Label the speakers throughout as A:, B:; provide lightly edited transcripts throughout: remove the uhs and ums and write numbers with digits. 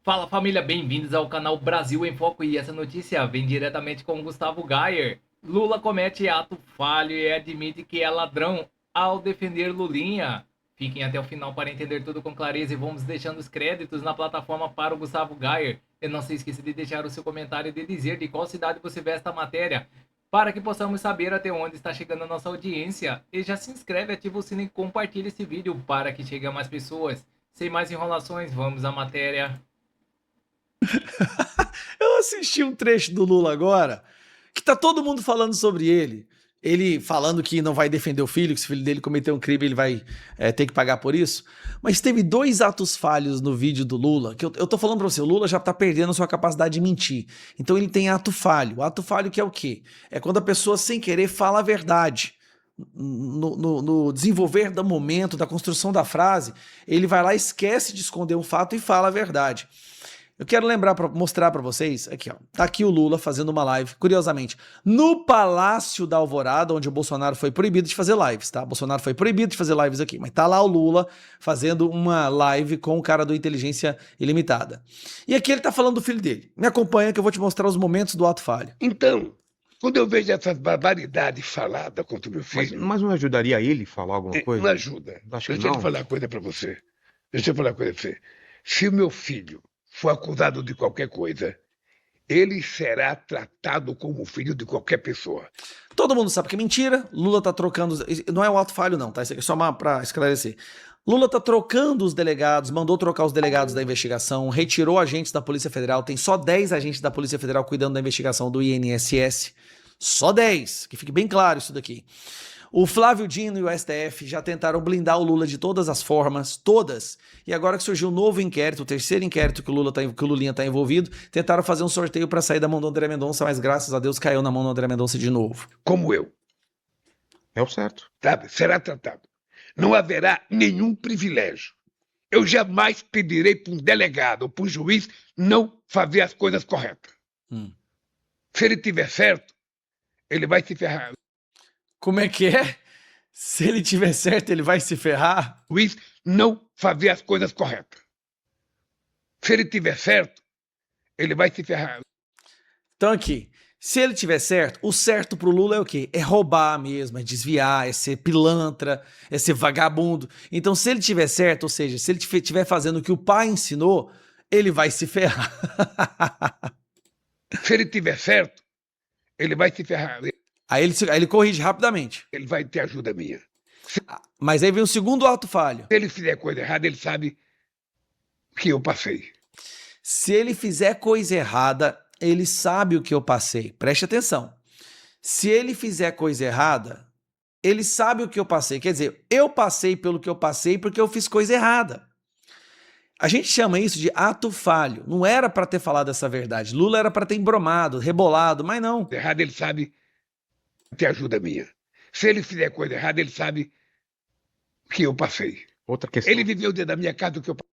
A: Fala família, bem-vindos ao canal Brasil em Foco e essa notícia vem diretamente com Gustavo Gayer. Lula comete ato falho e admite que é ladrão ao defender Lulinha. Fiquem até o final para entender tudo com clareza e vamos deixando os créditos na plataforma para o Gustavo Gayer. E não se esqueça de deixar o seu comentário e de dizer de qual cidade você vê esta matéria, para que possamos saber até onde está chegando a nossa audiência. E já se inscreve, ativa o sino e compartilha esse vídeo para que chegue a mais pessoas. Sem mais enrolações, vamos à matéria.
B: Eu assisti um trecho do Lula agora, que tá todo mundo falando sobre ele. Ele falando que não vai defender o filho, que se o filho dele cometer um crime, ele vai ter que pagar por isso. Mas teve dois atos falhos no vídeo do Lula, que eu tô falando pra você, o Lula já tá perdendo a sua capacidade de mentir. Então ele tem ato falho. O ato falho que é o quê? É quando a pessoa, sem querer, fala a verdade. No desenvolver do momento, da construção da frase, ele vai lá, esquece de esconder um fato e fala a verdade. Eu quero mostrar para vocês, aqui ó, tá aqui o Lula fazendo uma live, curiosamente, no Palácio da Alvorada, onde o Bolsonaro foi proibido de fazer lives, tá? O Bolsonaro foi proibido de fazer lives aqui, mas tá lá o Lula fazendo uma live com o cara do Inteligência Ilimitada. E aqui ele tá falando do filho dele. Me acompanha que eu vou te mostrar os momentos do ato falho.
C: Então, quando eu vejo essas barbaridades faladas contra o meu filho,
D: Mas não ajudaria ele a falar alguma
C: não
D: coisa?
C: ajuda.
D: Acho que
C: Deixa eu
D: não.
C: te falar uma coisa para você. Deixa eu falar uma coisa para você. Se o meu filho for acusado de qualquer coisa, ele será tratado como filho de qualquer pessoa.
B: Todo mundo sabe que é mentira, Lula tá trocando, não é um ato falho não, tá? Isso aqui é só pra esclarecer. Lula tá trocando os delegados, mandou trocar os delegados da investigação, retirou agentes da Polícia Federal, tem só 10 agentes da Polícia Federal cuidando da investigação do INSS. Só 10, que fique bem claro isso daqui. O Flávio Dino e o STF já tentaram blindar o Lula de todas as formas, todas. E agora que surgiu um novo inquérito, o terceiro inquérito que o Lulinha tá envolvido, tentaram fazer um sorteio para sair da mão do André Mendonça, mas graças a Deus caiu na mão do André Mendonça de novo.
C: Como eu,
D: É o certo.
C: sabe? Será tratado. Não haverá nenhum privilégio. Eu jamais pedirei para um delegado ou para um juiz não fazer as coisas corretas. Se ele tiver certo, ele vai se ferrar.
B: Como é que é? Se ele tiver certo, ele vai se ferrar?
C: O juiz não fazer as coisas corretas. Se ele tiver certo, ele vai se ferrar.
B: Então aqui, se ele tiver certo, o certo pro Lula é o quê? É roubar mesmo, é desviar, é ser pilantra, é ser vagabundo. Então se ele tiver certo, ou seja, se ele estiver fazendo o que o pai ensinou, ele vai se ferrar.
C: Se ele tiver certo, ele vai se ferrar.
B: Aí ele corrige rapidamente.
C: Ele vai ter ajuda minha.
B: Mas aí vem o segundo ato falho.
C: Se ele fizer coisa errada, ele sabe que eu passei.
B: Se ele fizer coisa errada, ele sabe o que eu passei. Preste atenção. Se ele fizer coisa errada, ele sabe o que eu passei. Quer dizer, eu passei pelo que eu passei porque eu fiz coisa errada. A gente chama isso de ato falho. Não era para ter falado essa verdade. Lula era para ter embromado, rebolado, mas não.
C: Errado, ele sabe ter ajuda minha. Se ele fizer coisa errada, ele sabe que eu passei.
D: Outra questão.
C: Ele viveu dentro da minha casa do que eu passei.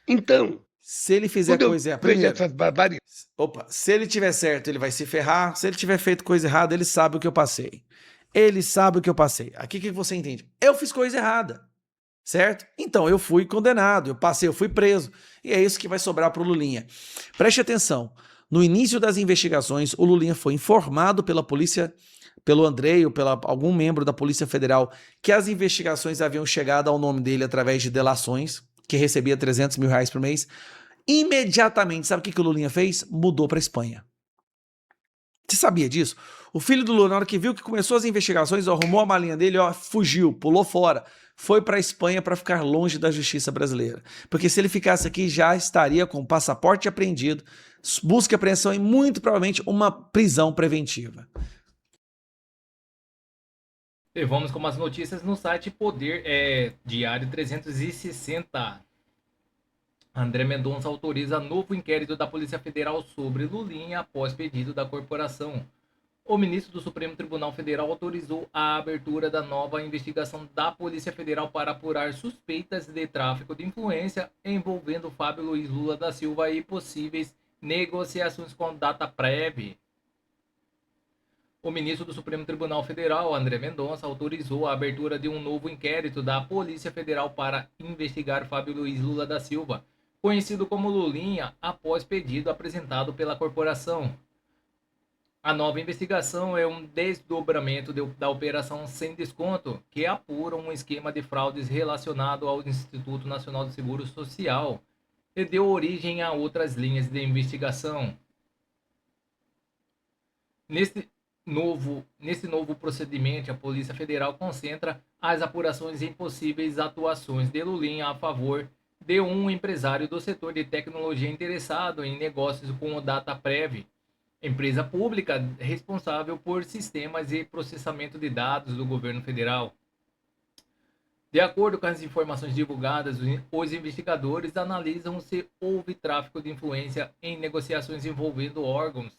C: Então,
B: Se ele fizer
C: quando
B: coisa
C: eu
B: errada.
C: vejo
B: Primeiro,
C: essas barbaridades,
B: se ele tiver certo, ele vai se ferrar. Se ele tiver feito coisa errada, ele sabe o que eu passei. Ele sabe o que eu passei. Aqui o que você entende? Eu fiz coisa errada. Certo? Então eu fui condenado, eu passei, eu fui preso. E é isso que vai sobrar pro Lulinha. Preste atenção. No início das investigações, o Lulinha foi informado pela polícia, pelo Andrei ou pela algum membro da Polícia Federal, que as investigações haviam chegado ao nome dele através de delações, que recebia 300 mil reais por mês. Imediatamente, sabe o que o Lulinha fez? Mudou para Espanha. Você sabia disso? O filho do Lula, na hora que viu que começou as investigações, arrumou a malinha dele, fugiu, pulou fora, foi para a Espanha para ficar longe da justiça brasileira. Porque se ele ficasse aqui, já estaria com o passaporte apreendido, busca e apreensão e muito provavelmente uma prisão preventiva.
A: E vamos com as notícias no site Poder Diário 360. André Mendonça autoriza novo inquérito da Polícia Federal sobre Lulinha após pedido da corporação. O ministro do Supremo Tribunal Federal autorizou a abertura da nova investigação da Polícia Federal para apurar suspeitas de tráfico de influência envolvendo Fábio Luiz Lula da Silva e possíveis negociações com data prévia. O ministro do Supremo Tribunal Federal, André Mendonça, autorizou a abertura de um novo inquérito da Polícia Federal para investigar Fábio Luiz Lula da Silva, conhecido como Lulinha, após pedido apresentado pela corporação. A nova investigação é um desdobramento da Operação Sem Desconto, que apura um esquema de fraudes relacionado ao Instituto Nacional do Seguro Social e deu origem a outras linhas de investigação. Nesse novo procedimento, a Polícia Federal concentra as apurações em possíveis atuações de Lulinha a favor de um empresário do setor de tecnologia interessado em negócios com o Dataprev, empresa pública responsável por sistemas e processamento de dados do governo federal. De acordo com as informações divulgadas, os investigadores analisam se houve tráfico de influência em negociações envolvendo órgãos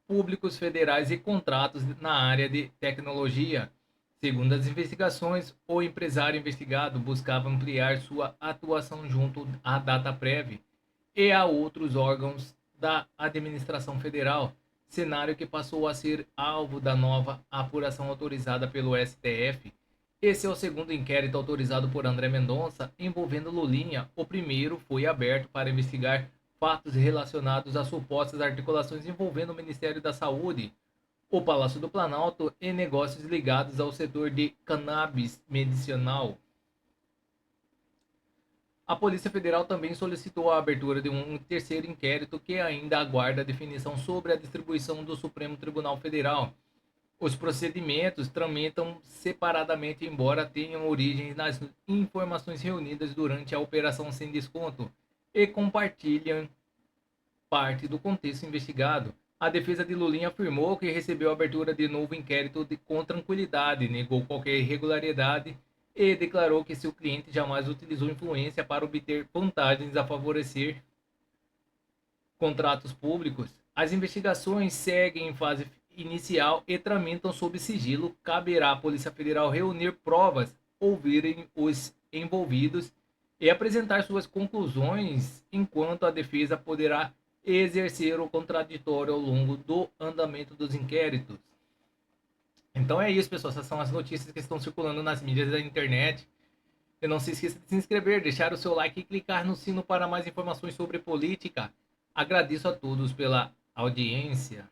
A: públicos federais e contratos na área de tecnologia. Segundo as investigações, o empresário investigado buscava ampliar sua atuação junto à Dataprev e a outros órgãos da administração federal, cenário que passou a ser alvo da nova apuração autorizada pelo STF. Esse é o segundo inquérito autorizado por André Mendonça envolvendo Lulinha. O primeiro foi aberto para investigar fatos relacionados a supostas articulações envolvendo o Ministério da Saúde, o Palácio do Planalto e negócios ligados ao setor de cannabis medicinal. A Polícia Federal também solicitou a abertura de um terceiro inquérito que ainda aguarda definição sobre a distribuição do Supremo Tribunal Federal. Os procedimentos tramitam separadamente, embora tenham origem nas informações reunidas durante a Operação Sem Desconto e compartilham parte do contexto investigado. A defesa de Lulinha afirmou que recebeu a abertura de novo inquérito com tranquilidade, negou qualquer irregularidade e declarou que seu cliente jamais utilizou influência para obter vantagens a favorecer contratos públicos. As investigações seguem em fase inicial e tramitam sob sigilo. Caberá à Polícia Federal reunir provas, ouvirem os envolvidos e apresentar suas conclusões, enquanto a defesa poderá exercer o contraditório ao longo do andamento dos inquéritos. Então é isso, pessoal. Essas são as notícias que estão circulando nas mídias da internet. E não se esqueça de se inscrever, deixar o seu like e clicar no sino para mais informações sobre política. Agradeço a todos pela audiência.